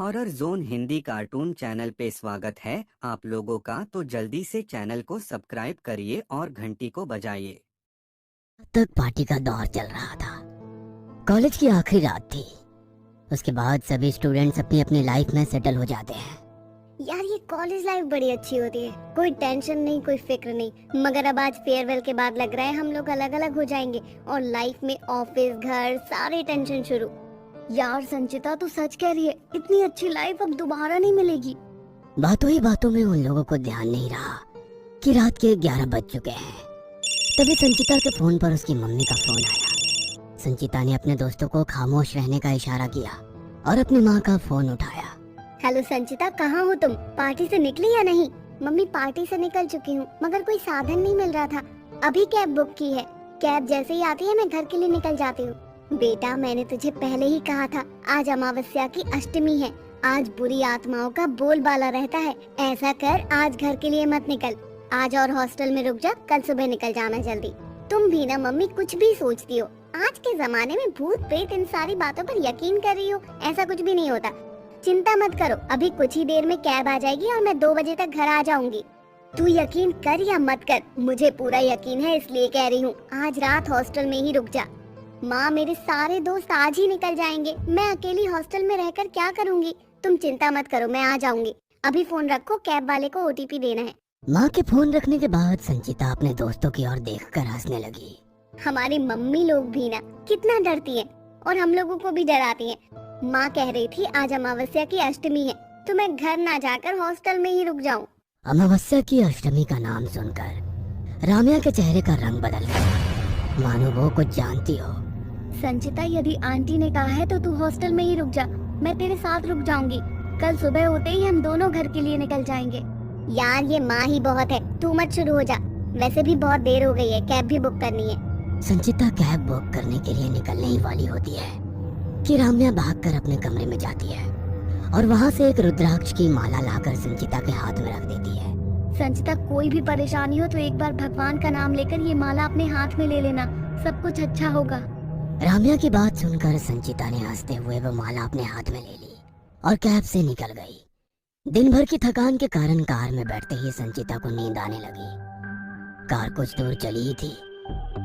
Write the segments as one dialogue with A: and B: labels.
A: Horror zone Hindi cartoon channel पे स्वागत है आप लोगों का। तो जल्दी से चैनल को सब्सक्राइब करिए और घंटी को बजाइए।
B: तक पार्टी का दौर चल रहा था। कॉलेज की आखिरी रात थी। उसके बाद सभी स्टूडेंट्स अपनी अपनी लाइफ में सेटल हो जाते हैं।
C: यार ये कॉलेज लाइफ बड़ी अच्छी होती है, कोई टेंशन नहीं, कोई फिक्र नहीं। मगर अब आज फेयरवेल के बाद लग रहा है हम लोग अलग अलग हो जाएंगे और लाइफ में ऑफिस, घर, सारे टेंशन शुरू। यार संचिता तू सच कह रही है, इतनी अच्छी लाइफ अब दोबारा नहीं मिलेगी।
B: बातों ही बातों में उन लोगों को ध्यान नहीं रहा कि रात के 11 बज चुके हैं। तभी संचिता के फोन पर उसकी मम्मी का फोन आया। संचिता ने अपने दोस्तों को खामोश रहने का इशारा किया और अपनी माँ का फोन उठाया।
C: हेलो संचिता, कहाँ हो तुम? पार्टी से निकली या नहीं? मम्मी पार्टी से निकल चुकी हूँ, मगर कोई साधन नहीं मिल रहा था। अभी कैब बुक की है, कैब जैसे ही आती है मैं घर के लिए निकल जाती हूँ। बेटा मैंने तुझे पहले ही कहा था, आज अमावस्या की अष्टमी है, आज बुरी आत्माओं का बोलबाला रहता है। ऐसा कर, आज घर के लिए मत निकल, आज और हॉस्टल में रुक जा, कल सुबह निकल जाना जल्दी। तुम भी ना मम्मी कुछ भी सोचती हो। आज के जमाने में भूत प्रेत इन सारी बातों पर यकीन कर रही हो, ऐसा कुछ भी नहीं होता। चिंता मत करो, अभी कुछ ही देर में कैब आ जाएगी और मैं 2 बजे तक घर आ जाऊंगी। तू यकीन कर या मत कर, मुझे पूरा यकीन है, इसलिए कह रही हूँ, आज रात हॉस्टल में ही रुक जा। माँ मेरे सारे दोस्त आज ही निकल जाएंगे, मैं अकेली हॉस्टल में रहकर क्या करूँगी। तुम चिंता मत करो, मैं आ जाऊंगी। अभी फोन रखो, कैब वाले को OTP देना है।
B: माँ के फोन रखने के बाद संचिता अपने दोस्तों की ओर देखकर हंसने लगी।
C: हमारी मम्मी लोग भी ना कितना डरती है और हम लोगों को भी डराती है। माँ कह रही थी आज अमावस्या की अष्टमी है, तो मैं घर ना जाकर हॉस्टल में ही रुक जाऊं।
B: अमावस्या की अष्टमी का नाम सुनकर राम्या के चेहरे का रंग बदल गया, मानो वो कुछ जानती हो।
C: संचिता यदि आंटी ने कहा है तो तू हॉस्टल में ही रुक जा, मैं तेरे साथ रुक जाऊंगी। कल सुबह होते ही हम दोनों घर के लिए निकल जाएंगे। यार ये माँ ही बहुत है, तू मत शुरू हो जा। वैसे भी बहुत देर हो गई है, कैब भी बुक करनी है।
B: संचिता कैब बुक करने के लिए निकलने ही वाली होती है कि राम्या भागकर अपने कमरे में जाती है और वहाँ से एक रुद्राक्ष की माला लाकर संचिता के हाथ में रख देती है।
C: संचिता कोई भी परेशानी हो तो एक बार भगवान का नाम लेकर ये माला अपने हाथ में ले लेना, सब कुछ अच्छा होगा।
B: राम्या की बात सुनकर संचिता ने हंसते हुए वो माला अपने हाथ में ले ली और कैब से निकल गई। दिन भर की थकान के कारण कार में बैठते ही संचिता को नींद आने लगी। कार कुछ दूर चली ही थी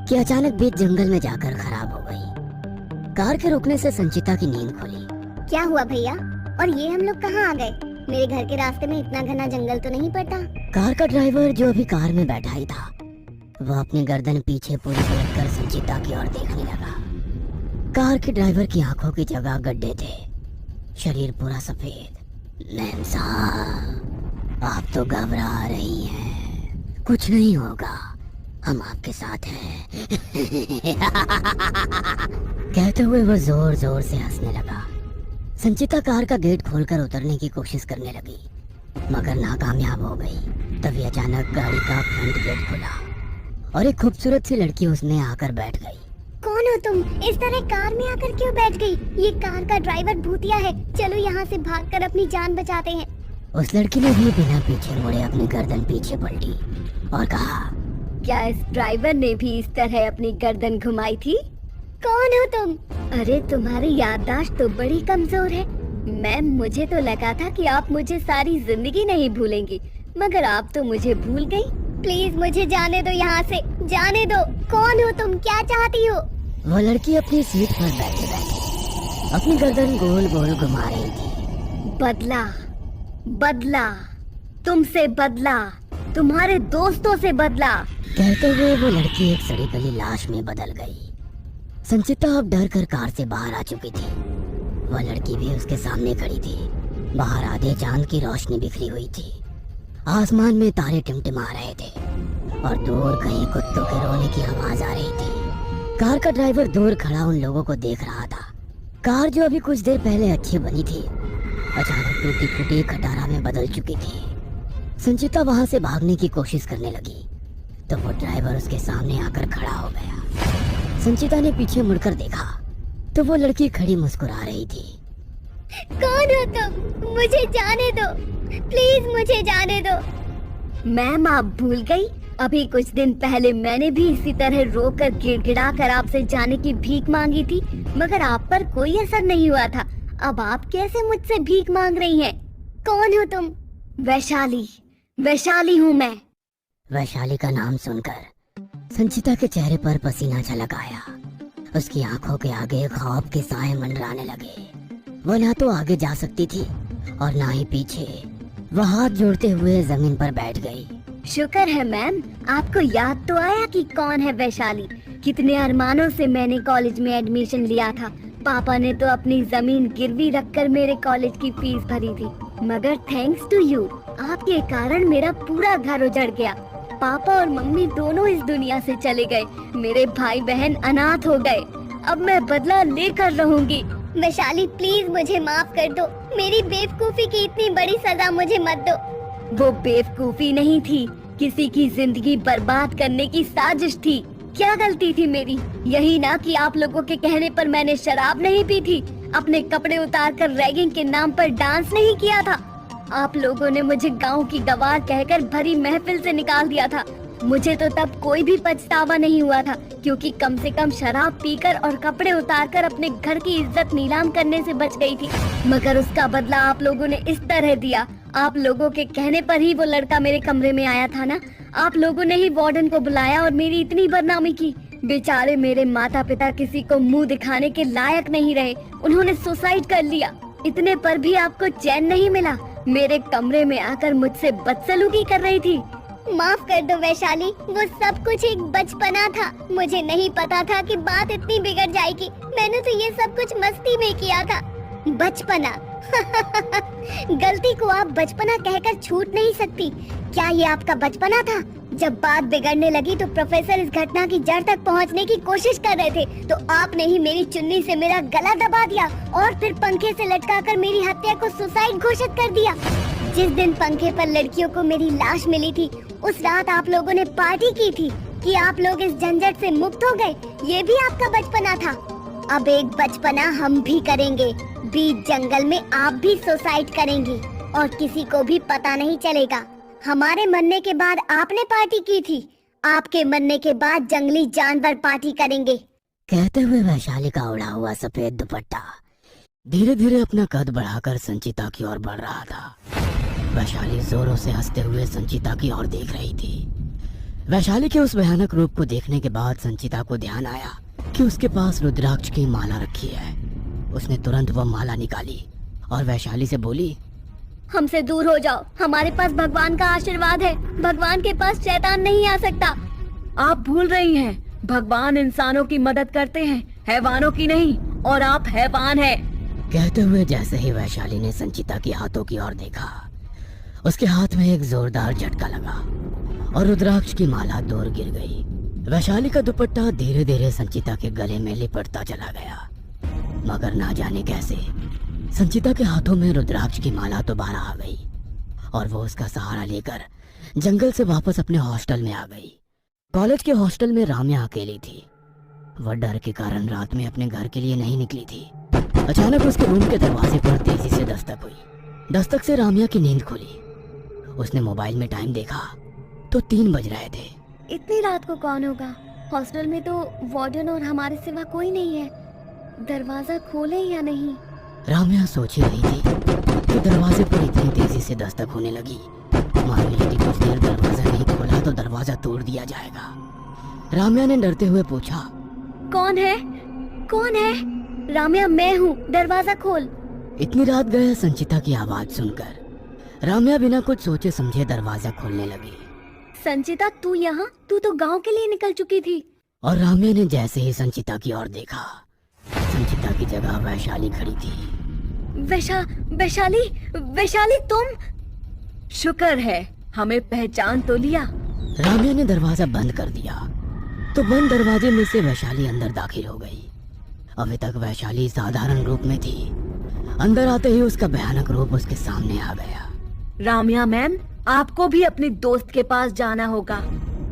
B: कि अचानक बीच जंगल में जाकर खराब हो गई। कार के रुकने से संचिता की नींद खुली।
C: क्या हुआ भैया, और ये हम लोग कहाँ आ गए? मेरे घर के रास्ते में इतना घना जंगल तो नहीं पड़ता?
B: कार का ड्राइवर जो अभी कार में बैठा ही था, वो अपनी गर्दन पीछे पूरी पलटकर संचिता की ओर देखने लगा। कार के ड्राइवर की आंखों की जगह गड्ढे थे, शरीर पूरा सफेद। मैम साहब, आप तो घबरा रही हैं, कुछ नहीं होगा, हम आपके साथ हैं। कहते हुए वो जोर जोर से हंसने लगा। संचिता कार का गेट खोलकर उतरने की कोशिश करने लगी, मगर नाकामयाब हो गई। तभी अचानक गाड़ी का फ्रंट गेट खुला और एक खूबसूरत सी लड़की उसमें आकर बैठ गई।
C: कौन हो तुम? इस तरह कार में आकर क्यों बैठ गई? ये कार का ड्राइवर भूतिया है, चलो यहाँ से भागकर अपनी जान बचाते हैं।
B: उस लड़की ने भी बिना पीछे मुड़े अपनी गर्दन पीछे पलटी और कहा,
C: क्या इस ड्राइवर ने भी इस तरह अपनी गर्दन घुमाई थी? कौन हो तुम? अरे तुम्हारी याददाश्त तो बड़ी कमजोर है। मैम मुझे तो लगा था कि आप मुझे सारी जिंदगी नहीं भूलेंगी, मगर आप तो मुझे भूल गई। प्लीज मुझे जाने दो, यहाँ से जाने दो। कौन हो तुम, क्या चाहती हो?
B: वो लड़की अपनी सीट पर बैठे बैठे अपनी गर्दन गोल गोल घुमा रही थी।
C: बदला, बदला, तुमसे बदला, तुम्हारे दोस्तों से बदला।
B: कहते हुए वो लड़की एक सड़ी गली लाश में बदल गई। संचिता अब डर कर कार से बाहर आ चुकी थी। वह लड़की भी उसके सामने खड़ी थी। बाहर आधे चांद की रोशनी बिखरी हुई थी, आसमान में तारे टिमटिमा रहे थे और दूर कहीं कुत्तों के रोने की आवाज आ रही थी। कार का ड्राइवर दूर खड़ा उन लोगों को देख रहा था। कार जो अभी कुछ देर पहले अच्छी बनी थी, अचानक टूटी फूटी खटारा में बदल चुकी थी। संचिता वहां से भागने की कोशिश करने लगी तो वो ड्राइवर उसके सामने आकर खड़ा हो गया। संचिता ने पीछे मुड़कर देखा तो वो लड़की खड़ी मुस्कुरा रही थी।
C: कौन हो तुम? मुझे जाने दो, प्लीज मुझे जाने दो। मैम आप भूल गई, अभी कुछ दिन पहले मैंने भी इसी तरह रोकर गिड़गिड़ा कर आपसे जाने की भीख मांगी थी, मगर आप पर कोई असर नहीं हुआ था। अब आप कैसे मुझसे भीख मांग रही हैं? कौन हो तुम? वैशाली, वैशाली हूँ मैं।
B: वैशाली का नाम सुनकर संचिता के चेहरे पर पसीना छलक आया। उसकी आंखों के आगे ख्वाब के साए मंडराने लगे। वो ना तो आगे जा सकती थी और ना ही पीछे। वह हाथ जोड़ते हुए जमीन पर बैठ गई।
C: शुक्र है मैम, आपको याद तो आया कि कौन है वैशाली। कितने अरमानों से मैंने कॉलेज में एडमिशन लिया था। पापा ने तो अपनी जमीन गिरवी रखकर मेरे कॉलेज की फीस भरी थी, मगर थैंक्स टू यू, आपके कारण मेरा पूरा घर उजड़ गया। पापा और मम्मी दोनों इस दुनिया से चले गए। मेरे भाई बहन अनाथ हो गए। अब मैं बदला लेकर रहूंगी। वैशाली प्लीज मुझे माफ कर दो। मेरी बेवकूफी की इतनी बड़ी सजा मुझे मत दो। वो बेवकूफी नहीं थी, किसी की जिंदगी बर्बाद करने की साजिश थी। क्या गलती थी मेरी? यही ना कि आप लोगों के कहने पर मैंने शराब नहीं पी थी, अपने कपड़े उतारकर रैगिंग के नाम पर डांस नहीं किया था। आप लोगों ने मुझे गांव की गवार कहकर भरी महफिल से निकाल दिया था। मुझे तो तब कोई भी पछतावा नहीं हुआ था, क्योंकि कम से कम शराब पीकर और कपड़े उतारकर अपने घर की इज्जत नीलाम करने से बच गई थी। मगर उसका बदला आप लोगों ने इस तरह दिया। आप लोगों के कहने पर ही वो लड़का मेरे कमरे में आया था ना। आप लोगों ने ही वार्डन को बुलाया और मेरी इतनी बदनामी की। बेचारे मेरे माता पिता किसी को मुंह दिखाने के लायक नहीं रहे, उन्होंने सुसाइड कर लिया। इतने पर भी आपको चैन नहीं मिला। मेरे कमरे में आकर मुझसे बदसलूकी कर रही थी। माफ कर दो वैशाली, वो सब कुछ एक बचपना था। मुझे नहीं पता था कि बात इतनी बिगड़ जाएगी। मैंने तो ये सब कुछ मस्ती में किया था। बचपना गलती को आप बचपना कहकर छूट नहीं सकती। क्या ये आपका बचपना था? जब बात बिगड़ने लगी तो प्रोफेसर इस घटना की जड़ तक पहुंचने की कोशिश कर रहे थे, तो आपने ही मेरी चुन्नी से मेरा गला दबा दिया और फिर पंखे से लटकाकर मेरी हत्या को सुसाइड घोषित कर दिया। जिस दिन पंखे पर लड़कियों को मेरी लाश मिली थी, उस रात आप लोगों ने पार्टी की थी कि आप लोग इस झंझट से मुक्त हो गए। ये भी आपका बचपना था। अब एक बचपना हम भी करेंगे। बीच जंगल में आप भी सुसाइड करेंगी और किसी को भी पता नहीं चलेगा। हमारे मरने के बाद आपने पार्टी की थी, आपके मरने के बाद जंगली जानवर पार्टी करेंगे।
B: कहते हुए वैशाली का उड़ा हुआ सफेद दुपट्टा धीरे धीरे अपना कद बढ़ाकर संचिता की ओर बढ़ रहा था। वैशाली जोरों से हंसते हुए संचिता की ओर देख रही थी। वैशाली के उस भयानक रूप को देखने के बाद संचिता को ध्यान आया कि उसके पास रुद्राक्ष की माला रखी है। उसने तुरंत वह माला निकाली और वैशाली से बोली,
C: हमसे दूर हो जाओ, हमारे पास भगवान का आशीर्वाद है। भगवान के पास शैतान नहीं आ सकता।
D: आप भूल रही हैं, भगवान इंसानों की मदद करते हैं, हैवानों की नहीं, और आप हैवान हैं।
B: कहते हुए जैसे ही वैशाली ने संचिता के हाथों की ओर देखा, उसके हाथ में एक जोरदार झटका लगा और रुद्राक्ष की माला दूर गिर गई। वैशाली का दुपट्टा धीरे धीरे संचिता के गले में लिपटता चला गया, मगर ना जाने कैसे संचिता के हाथों में रुद्राक्ष की माला तो बाहर आ गई और वो उसका सहारा लेकर जंगल से वापस अपने हॉस्टल में आ गई। कॉलेज के हॉस्टल में राम्या अकेली थी। वह डर के कारण रात में अपने घर के लिए नहीं निकली थी। अचानक उसके रूम के दरवाजे पर तेजी से दस्तक हुई। दस्तक से राम्या की नींद खुली। उसने मोबाइल में टाइम देखा तो 3 बज रहे थे।
C: इतनी रात को कौन होगा? हॉस्टल में तो वार्डन और हमारे सिवा कोई नहीं है। दरवाजा खोले या नहीं?
B: राम्या सोच ही रही थी कि दरवाजे पर इतनी तेजी से दस्तक होने लगी, मानो यदि कुछ देर दरवाजा नहीं खोला तो दरवाजा तोड़ दिया जाएगा। राम्या ने डरते हुए पूछा,
C: कौन है? कौन है? राम्या मैं हूँ, दरवाजा खोल।
B: इतनी रात गए संचिता की आवाज सुनकर राम्या बिना कुछ सोचे समझे दरवाजा खोलने लगी।
C: संचिता तू यहाँ? तू तो गांव के लिए निकल चुकी थी।
B: और राम्या ने जैसे ही संचिता की ओर देखा, संचिता की जगह वैशाली खड़ी थी।
C: वैशाली, वैशाली तुम?
D: शुक्र है हमें पहचान तो लिया।
B: राम्या ने दरवाजा बंद कर दिया तो बंद दरवाजे में से वैशाली अंदर दाखिल हो गई। अभी तक वैशाली साधारण रूप में थी, अंदर आते ही उसका भयानक रूप उसके सामने आ गया।
D: राम्या मैम, आपको भी अपने दोस्त के पास जाना होगा।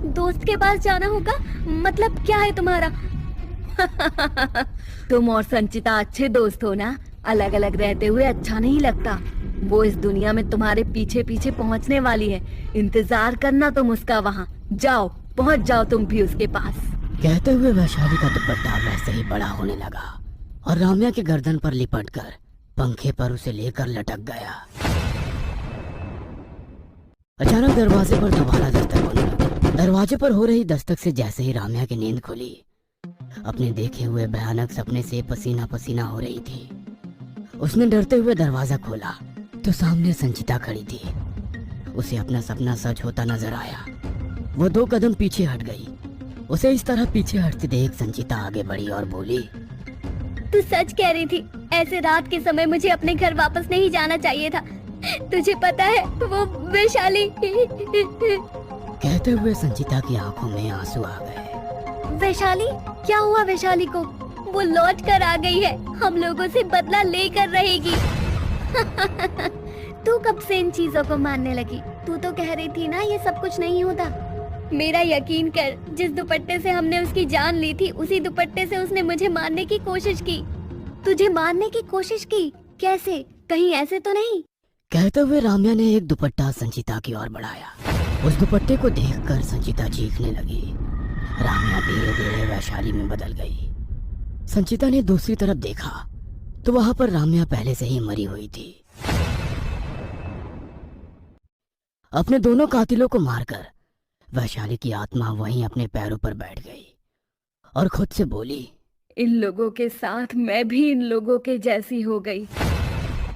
C: दोस्त के पास जाना होगा? मतलब क्या है तुम्हारा?
D: तुम और संचिता अच्छे दोस्त हो ना? अलग अलग रहते हुए अच्छा नहीं लगता। वो इस दुनिया में तुम्हारे पीछे पीछे पहुंचने वाली है। इंतजार करना तुम उसका। वहाँ जाओ, पहुंच जाओ तुम भी उसके पास।
B: कहते हुए वैशाली का दुपट्टा वैसे ही बड़ा होने लगा और राम्या के गर्दन पर लिपटकर पंखे पर उसे लेकर लटक गया। अचानक दरवाजे पर दोबारा दस्तक होने लगी। दरवाजे पर हो रही दस्तक से जैसे ही राम्या की नींद खुली, अपने देखे हुए भयानक सपने से पसीना पसीना हो रही थी। उसने डरते हुए दरवाजा खोला तो सामने संचिता खड़ी थी। उसे अपना सपना सच होता नजर आया। वो 2 कदम पीछे हट गई। उसे इस तरह पीछे हटते देख संचिता आगे बढ़ी और बोली,
C: तू सच कह रही थी। ऐसे रात के समय मुझे अपने घर वापस नहीं जाना चाहिए था। तुझे पता है वो वैशाली।
B: कहते हुए संचिता की आंखों में आंसू आ गए।
C: वैशाली? क्या हुआ वैशाली को? वो लौट कर आ गई है, हम लोगों से बदला लेकर रहेगी। तू कब से इन चीजों को मानने लगी? तू तो कह रही थी ना ये सब कुछ नहीं होता। मेरा यकीन कर, जिस दुपट्टे से हमने उसकी जान ली थी, उसी दुपट्टे से उसने मुझे मारने की कोशिश की। तुझे मारने की कोशिश की? कैसे? कहीं ऐसे तो नहीं?
B: कहते हुए राम्या ने एक दुपट्टा संचिता की ओर बढ़ाया। उस दुपट्टे को देखकर संचिता चीखने लगी। राम्या धीरे धीरे वैशाली में बदल गई। संचिता ने दूसरी तरफ देखा तो वहां पर राम्या पहले से ही मरी हुई थी। अपने दोनों कातिलों को मारकर वैशाली की आत्मा वहीं अपने पैरों पर बैठ गई और खुद से बोली,
D: इन लोगों के साथ मैं भी इन लोगों के जैसी हो गई।